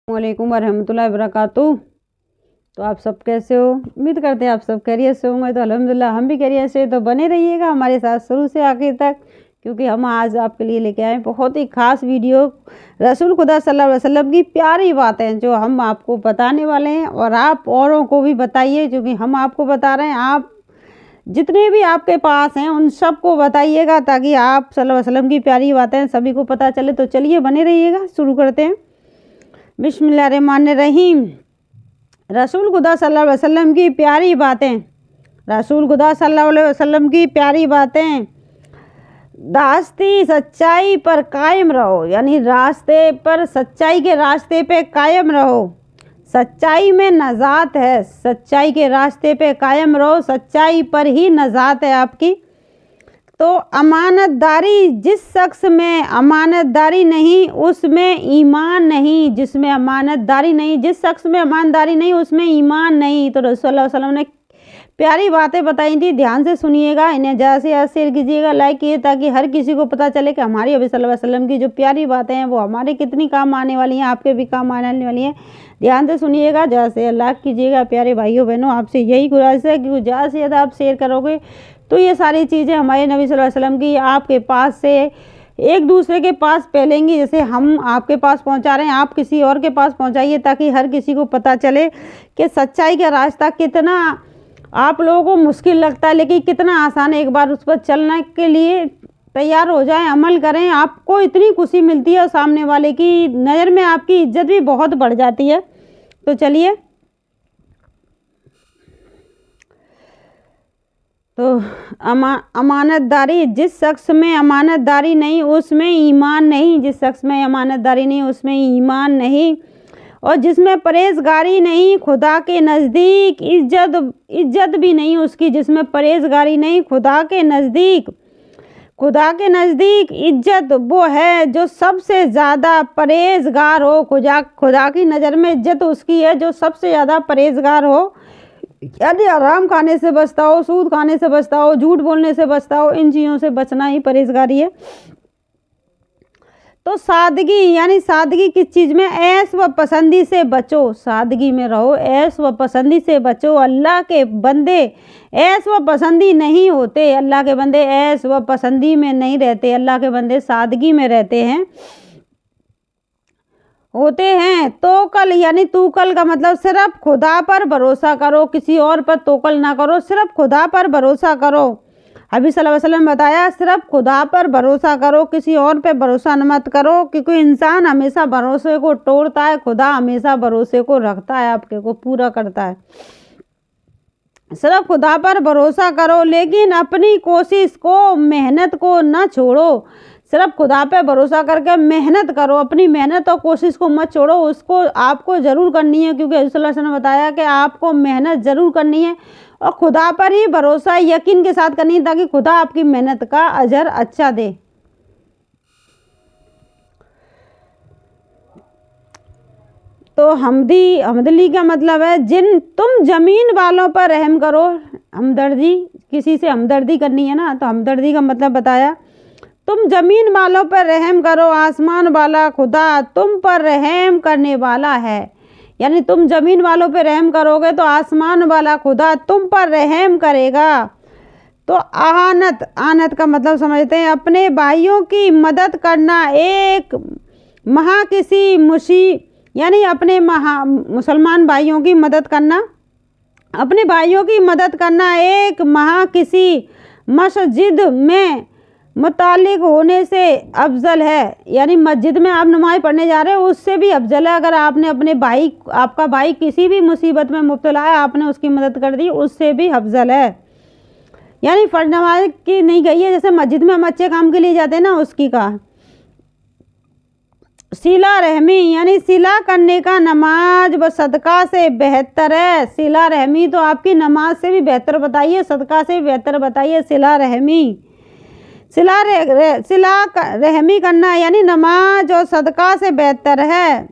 वालेकुम वरहमतुल्लाहि वबरकातुहू। तो आप सब कैसे हो? उम्मीद करते हैं आप सब खैरियत से होंगे। तो अल्हम्दुलिल्लाह हम भी खैरियत से। तो बने रहिएगा हमारे साथ शुरू से आखिर तक, क्योंकि हम आज आपके लिए लेके आए बहुत ही ख़ास वीडियो। रसूल खुदा सल्लल्लाहु अलैहि वसल्लम की प्यारी बातें जो हम आपको बताने वाले हैं, और आप औरों को भी बताइए, क्योंकि हम आपको बता रहे हैं। आप जितने भी आपके पास हैं उन सबको बताइएगा, ताकि आप सल्लल्लाहु अलैहि वसल्लम की प्यारी बातें सभी को पता चले। तो चलिए बने रहिएगा, शुरू करते हैं। बिस्मिल्लाहिर्रहमानिर्रहीम। रसूल खुदा सल्लल्लाहु अलैहि वसल्लम की प्यारी बातें। रसूल खुदा सल्लल्लाहु अलैहि वसल्लम की प्यारी बातें। रास्ते सच्चाई पर कायम रहो, यानी रास्ते पर, सच्चाई के रास्ते पे कायम रहो। सच्चाई में नजात है। सच्चाई के रास्ते पे कायम रहो, सच्चाई पर ही नजात है आपकी। तो अमानतदारी, जिस शख्स में अमानतदारी नहीं उसमें ईमान नहीं। जिसमें अमानतदारी नहीं, जिस शख्स में ईमानदारी नहीं उसमें ईमान नहीं। तो रसूल सल्लल्लाहु अलैहि वसल्लम ने प्यारी बातें बताई थी, ध्यान से सुनिएगा। इन्हें ज़्यादा से ज़्यादा शेयर कीजिएगा, लाइक कीजिए, ताकि हर किसी को पता चले कि हमारी नबी सल्लल्लाहु अलैहि वसल्लम की जो प्यारी बातें हैं वो हमारे कितनी काम आने वाली हैं, आपके भी काम आने वाली हैं। ध्यान से सुनिएगा, ज़्यादा से लाइक कीजिएगा। प्यारे भाइयों बहनों, आपसे यही गुजारिश है कि ज़्यादा से ज़्यादा आप शेयर करोगे तो ये सारी चीज़ें हमारे नबी सल्लल्लाहु अलैहि वसल्लम की आपके पास से एक दूसरे के पास फैलेंगी। जैसे हम आपके पास पहुंचा रहे हैं, आप किसी और के पास पहुंचाइए, ताकि हर किसी को पता चले कि सच्चाई का रास्ता कितना आप लोगों को मुश्किल लगता है, लेकिन कितना आसान है। एक बार उस पर चलने के लिए तैयार हो जाएं, अमल करें, आपको इतनी खुशी मिलती है और सामने वाले की नज़र में आपकी इज्जत भी बहुत बढ़ जाती है। तो चलिए, तो अमानतदारी, जिस शख्स में अमानतदारी नहीं उसमें ईमान नहीं। जिस शख्स में अमानतदारी नहीं उसमें ईमान नहीं। और जिसमें परहेजगारी नहीं खुदा के नज़दीक इज्जत भी नहीं उसकी। जिसमें परहेजगारी नहीं खुदा के नज़दीक इज्जत वो है जो सबसे ज़्यादा परहेजगार हो। खुदा की नज़र में इज्जत उसकी है जो सबसे ज़्यादा परहेजगार हो। यानी आराम खाने से बचता हो, सूद खाने से बचता हो, झूठ बोलने से बचता हो, इन चीज़ों से बचना ही परहेजगारी है। तो सादगी, यानी सादगी किस चीज़ में? ऐश व पसंदी से बचो। सादगी में रहो, ऐश व पसंदी से बचो। अल्लाह के बंदे ऐश व पसंदी नहीं होते। अल्लाह के बंदे ऐश व पसंदी में नहीं रहते। अल्लाह के बंदे सादगी में रहते हैं, होते हैं। तोकल, यानी तूकल का मतलब सिर्फ खुदा पर भरोसा करो, किसी और पर तोकल ना करो, सिर्फ खुदा पर भरोसा करो। अभी सल्लल्लाहु अलैहि वसल्लम बताया, सिर्फ खुदा पर भरोसा करो, किसी और पे भरोसा मत करो, क्योंकि इंसान हमेशा भरोसे को तोड़ता है, खुदा हमेशा भरोसे को रखता है, आपके को पूरा करता है। सिर्फ खुदा पर भरोसा करो, लेकिन अपनी कोशिश को, मेहनत को न छोड़ो। सिर्फ खुदा पे भरोसा करके मेहनत करो, अपनी मेहनत और कोशिश को मत छोड़ो। उसको आपको ज़रूर करनी है, क्योंकि रसूल सल्लल्लाहु अलैहि वसल्लम ने बताया कि आपको मेहनत ज़रूर करनी है, और खुदा पर ही भरोसा यकीन के साथ करनी है, ताकि खुदा आपकी मेहनत का अजर अच्छा दे। तो हमदली का मतलब है तुम ज़मीन वालों पर रहम करो। हमदर्दी, किसी से हमदर्दी करनी है ना, तो हमदर्दी का मतलब बताया। तुम ज़मीन वालों पर रहम करो, आसमान वाला खुदा तुम पर रहम करने वाला है। यानी तुम ज़मीन वालों पर रहम करोगे तो आसमान वाला खुदा तुम पर रहम करेगा। तो आनत का मतलब समझते हैं, अपने भाइयों की मदद करना। एक यानी अपने मुसलमान भाइयों की मदद करना, अपने भाइयों की मदद करना एक किसी मस्जिद में मुतालिक होने से अफजल है। यानी मस्जिद में आप नमाज़ पढ़ने जा रहे हो, उससे भी अफजल है। अगर आपने अपने भाई, आपका भाई किसी भी मुसीबत में मुब्तला है, आपने उसकी मदद कर दी, उससे भी अफजल है। यानी फर्ज नमाज की नहीं गई है, जैसे मस्जिद में हम अच्छे काम के लिए जाते हैं ना, उसकी का। सिला रहमी, यानी सिला करने का नमाज व सदका से बेहतर है। सिला रहमी तो आपकी नमाज से भी बेहतर बताइए, सदका से भी बेहतर बताइए। सिला रहमी करना यानी नमाज और सदका से बेहतर है।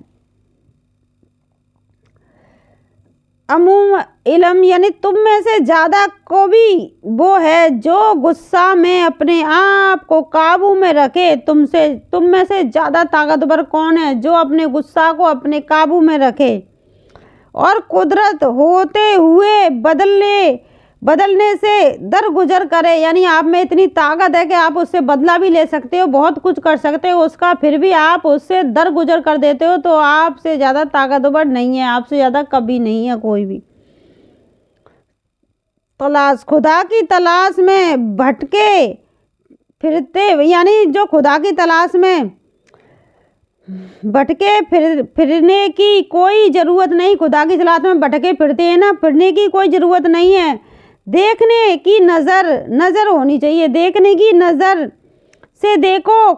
अमुम इलम यानी तुम में से ज़्यादा को भी वो है जो गुस्सा में अपने आप को काबू में रखे। तुम में से ज़्यादा ताकतवर कौन है जो अपने गुस्सा को अपने काबू में रखे और कुदरत होते हुए बदलने से दरगुजर करे। यानी आप में इतनी ताकत है कि आप उससे बदला भी ले सकते हो, बहुत कुछ कर सकते हो उसका, फिर भी आप उससे दरगुजर कर देते हो। तो आपसे ज़्यादा ताकतवर नहीं है, आपसे ज़्यादा कभी नहीं है कोई भी। तलाश खुदा की तलाश में भटके फिरते, यानी जो खुदा की तलाश में भटके फिरने की कोई ज़रूरत नहीं। खुदा की तलाश में भटके फिरते हैं ना, फिरने की कोई ज़रूरत नहीं है। देखने की नज़र होनी चाहिए, देखने की नज़र से देखो।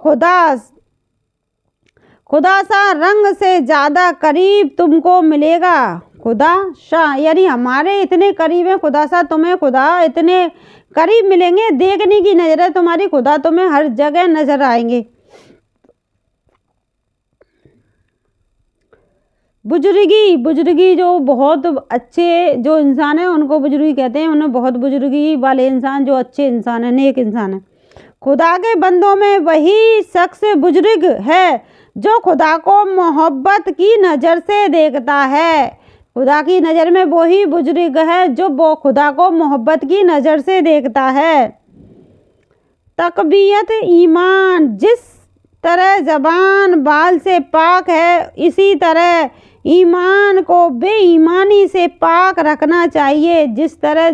खुदा सा रंग से ज़्यादा करीब तुमको मिलेगा। खुदा शाह यानी हमारे इतने करीब है खुदा सा, तुम्हें खुदा इतने करीब मिलेंगे। देखने की नज़र है तुम्हारी, खुदा तुम्हें हर जगह नज़र आएंगे। बुजुर्गी जो बहुत अच्छे जो इंसान है उनको बुजुर्गी कहते हैं। उन्हें बहुत बुजुर्गी वाले इंसान जो अच्छे इंसान है, नेक इंसान है। खुदा के बंदों में वही शख्स बुजुर्ग है जो खुदा को मोहब्बत की नज़र से देखता है। खुदा की नज़र में वही बुजुर्ग है जो वो खुदा को मोहब्बत की नज़र से देखता है। तकबीयत ईमान, जिस तरह ज़बान बाल से पाक है इसी तरह ईमान को बेईमानी से पाक रखना चाहिए। जिस तरह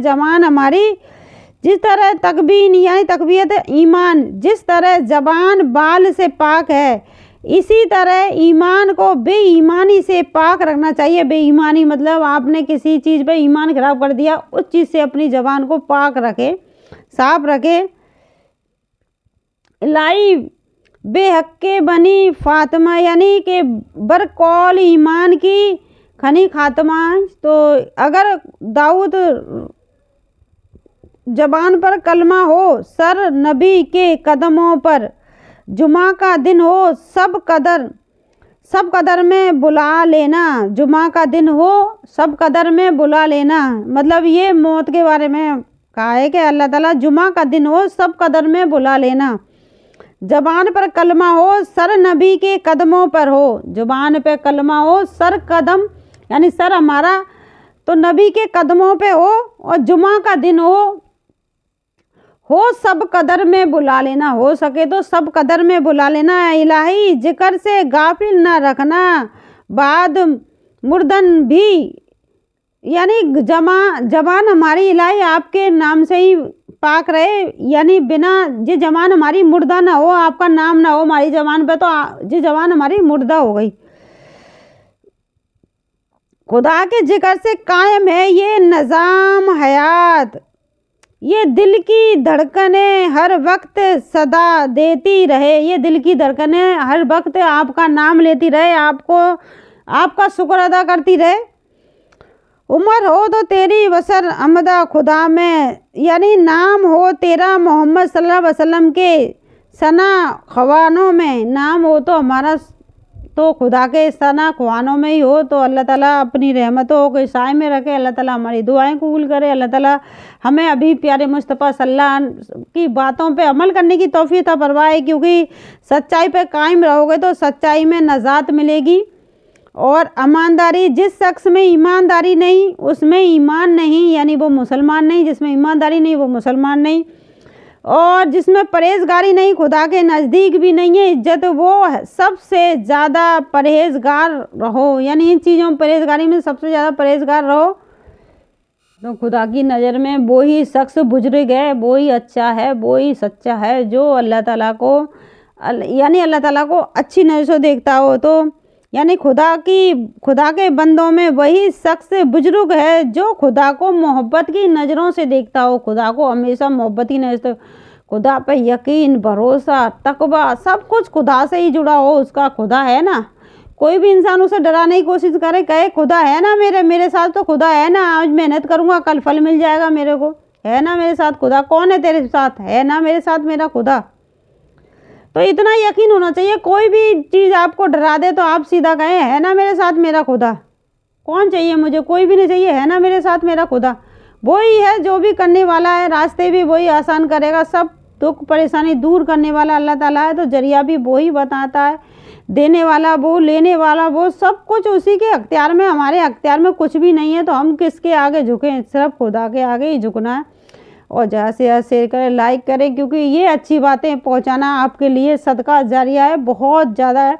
तकबीयत ईमान, जिस तरह ज़बान बाल से पाक है इसी तरह ईमान को बेईमानी से पाक रखना चाहिए। बेईमानी मतलब आपने किसी चीज़ पे ईमान खराब कर दिया, उस चीज़ से अपनी ज़बान को पाक रखे, साफ रखे। लाई बेहक्के बनी फातिमा यानी कि बरकौल ईमान की खनी खात्मा। तो अगर दाऊद जबान पर कलमा हो, सर नबी के कदमों पर जुमा का दिन हो, सब कदर में बुला लेना। जुमा का दिन हो, सब कदर में बुला लेना मतलब ये मौत के बारे में कहा है कि अल्लाह ताला जुमा का दिन हो, सब कदर में बुला लेना। जबान पर कलमा हो, सर नबी के कदमों पर हो। जुबान पे कलमा हो, सर कदम यानी सर हमारा तो नबी के कदमों पे हो, और जुमा का दिन हो सब कदर में बुला लेना। हो सके तो सब कदर में बुला लेना। इलाही जिक्र से गाफिल ना रखना, बाद मुर्दन भी यानी जबान हमारी इलाही आपके नाम से ही पाक रहे। यानी बिना ये जबान हमारी मुर्दा ना हो, आपका नाम ना हो हमारी जबान पे, तो ये जबान हमारी मुर्दा हो गई। खुदा के जिक्र से कायम है ये निज़ाम हयात, ये दिल की धड़कनें हर वक्त सदा देती रहे। ये दिल की धड़कनें हर वक्त आपका नाम लेती रहे, आपका शुक्र अदा करती रहे। उम्र हो तो तेरी वसर अमदा खुदा में, यानी नाम हो तेरा मोहम्मद सल्लल्लाहु अलैहि वसल्लम के सना ख़वानों में। नाम हो तो हमारा तो खुदा के सना ख़वानों में ही हो। तो अल्लाह ताला अपनी रहमतों को साए में रखे। अल्लाह ताला हमारी दुआएं कबूल करे। अल्लाह ताला हमें अभी प्यारे मुस्तफ़ा सल्लल्लाहु अलैहि वसल्लम की बातों पे अमल करने की तौफीक अता फरमाए, क्योंकि सच्चाई पे कायम रहोगे तो सच्चाई में नजात मिलेगी। और ईमानदारी, जिस शख्स में ईमानदारी नहीं उसमें ईमान नहीं, यानी वो मुसलमान नहीं। जिसमें ईमानदारी नहीं वो मुसलमान नहीं। और जिसमें परहेजगारी नहीं खुदा के नज़दीक भी नहीं है इज्जत। वो सबसे ज़्यादा परहेजगार रहो, यानी इन चीज़ों में परहेजगारी में सबसे ज़्यादा परहेजगार रहो तो खुदा की नज़र में वो ही शख्स बुजुर्ग है, वो ही अच्छा है, वो ही सच्चा है जो अल्लाह ताला को अच्छी नज़र से देखता हो। तो यानी खुदा के बंदों में वही शख्स बुजुर्ग है जो खुदा को मोहब्बत की नज़रों से देखता हो। खुदा को हमेशा मोहब्बत की नज़र से, खुदा पे यकीन, भरोसा, तकवा सब कुछ खुदा से ही जुड़ा हो। उसका खुदा है ना, कोई भी इंसान उसे डराने की कोशिश करे, कहे खुदा है ना मेरे साथ, तो खुदा है ना, आज मेहनत करूँगा कल फल मिल जाएगा मेरे को, है ना मेरे साथ खुदा। कौन है तेरे साथ? है ना मेरे साथ मेरा खुदा। तो इतना यकीन होना चाहिए, कोई भी चीज़ आपको डरा दे तो आप सीधा कहें है ना मेरे साथ मेरा खुदा। कौन चाहिए मुझे? कोई भी नहीं चाहिए, है ना मेरे साथ मेरा खुदा। वही है जो भी करने वाला है, रास्ते भी वही आसान करेगा, सब दुख परेशानी दूर करने वाला अल्लाह ताला है। तो जरिया भी वही बताता है, देने वाला वो, लेने वाला वो, सब कुछ उसी के अख्तियार में। हमारे अख्तियार में कुछ भी नहीं है, तो हम किसके आगे झुकें? सिर्फ खुदा के आगे ही झुकना है। और ज़्यादा से ज़्यादा शेयर करें, लाइक करें, क्योंकि ये अच्छी बातें पहुंचाना आपके लिए सदका जारिया है, बहुत ज़्यादा है।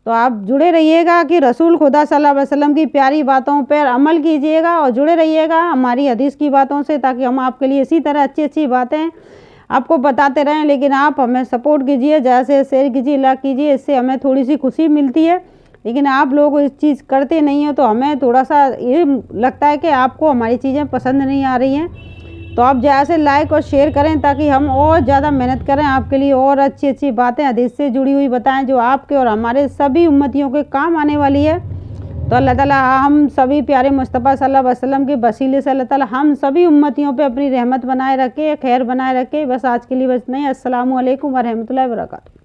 तो आप जुड़े रहिएगा कि रसूल खुदा सल्लल्लाहु अलैहि वसल्लम की प्यारी बातों पर अमल कीजिएगा और जुड़े रहिएगा हमारी हदीस की बातों से, ताकि हम आपके लिए इसी तरह अच्छी अच्छी बातें आपको बताते रहें। लेकिन आप हमें सपोर्ट कीजिए, ज़्यादा से शेयर कीजिए, लाइक कीजिए, इससे हमें थोड़ी सी खुशी मिलती है। लेकिन आप लोग इस चीज़ करते नहीं हो, तो हमें थोड़ा सा ये लगता है कि आपको हमारी चीज़ें पसंद नहीं आ रही हैं। तो आप ज़्यादा से लाइक और शेयर करें, ताकि हम और ज़्यादा मेहनत करें आपके लिए, और अच्छी अच्छी बातें हदीस से जुड़ी हुई बताएं, जो आपके और हमारे सभी उम्मतियों के काम आने वाली है। तो अल्लाह ताला हम सभी प्यारे मुस्तफ़ा सल्लल्लाहु अलैहि वसल्लम के वसीले से अल्लाह ताला हम सभी उम्मतियों पे अपनी रहमत बनाए रखे, खैर बनाए रखे। बस आज के लिए बस नहीं। अस्सलामु अलैकुम व रहमतुल्लाहि व बरकातहू।